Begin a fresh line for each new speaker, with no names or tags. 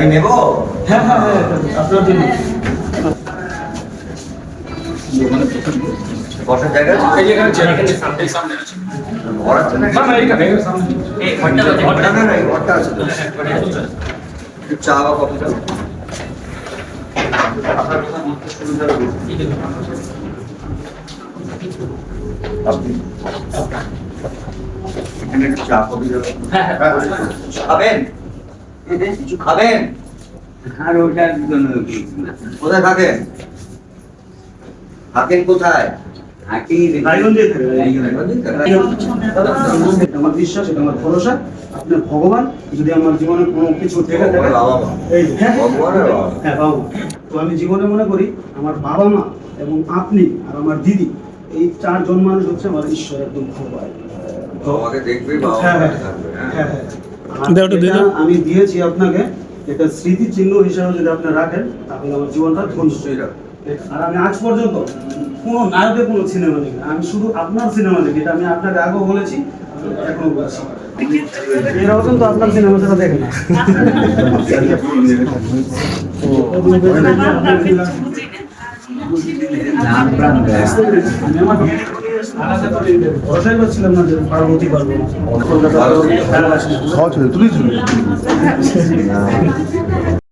আমি নেব।
হ্যাঁ হ্যাঁ হ্যাঁ, আপনার জন্য।
বসার জায়গা আছে?
এই যে এখানে চেয়ার, এখানে সামনে আছে।
ঘর আছে না?
না না এইখানে সামনে।
এই ঘরটা আছে, না, না, না, এই ঘরটা আছে তো। একটু চা বা কফি দাও। আপনার কোথাও বলতে সুবিধা হবে? আপনি এখানে একটু চা কফি দাও। খাবেন? কিছু খাবেন?
আর ওটার জন্য
কোথায় থাকেন? থাকেন কোথায়?
হাঁটি
রায়গঞ্জে থাকে, আমার বিশ্বাস, এটা আমার ভরসা। আপনার ভগবান যদি আমার জীবনে কোনো কিছু থেকে থাকে,
বাবা মা।
এই যে, হ্যাঁ
ভগবানের বাবা মা।
হ্যাঁ বাবা মা। তো আমি জীবনে মনে করি আমার বাবা মা এবং আপনি আর আমার দিদি, এই চারজন মানুষ হচ্ছে আমার ঈশ্বর, একদম ভগবান। তো
বাবাকে দেখবে, বাবা
হ্যাঁ
মাকে
হ্যাঁ
থাকবে, হ্যাঁ।
হ্যাঁ হ্যাঁ। আর এটা আমি দিয়েছি আপনাকে, এটা স্মৃতি চিহ্ন হিসাবে যদি আপনি রাখেন তাহলে আমার জীবনটা ধন্য।
নিশ্চয়ই রাখবে।
আর আমি আজ পর্যন্ত কোনো নায়কের কোনো সিনেমা দেখি না, আমি শুধু আপনার সিনেমা দেখি। এটা আমি আপনাকে আগেও বলেছি, এখনো বলছি। এরাও কিন্তু আপনার সিনেমা ছাড়া দেখে না।
নাম প্রাণ দেয়।
আমি আমার ভরসাই পাচ্ছিলাম না যে পার্বতী পারবো না।
ভালো।
সহজ হয়ে তুলেছিল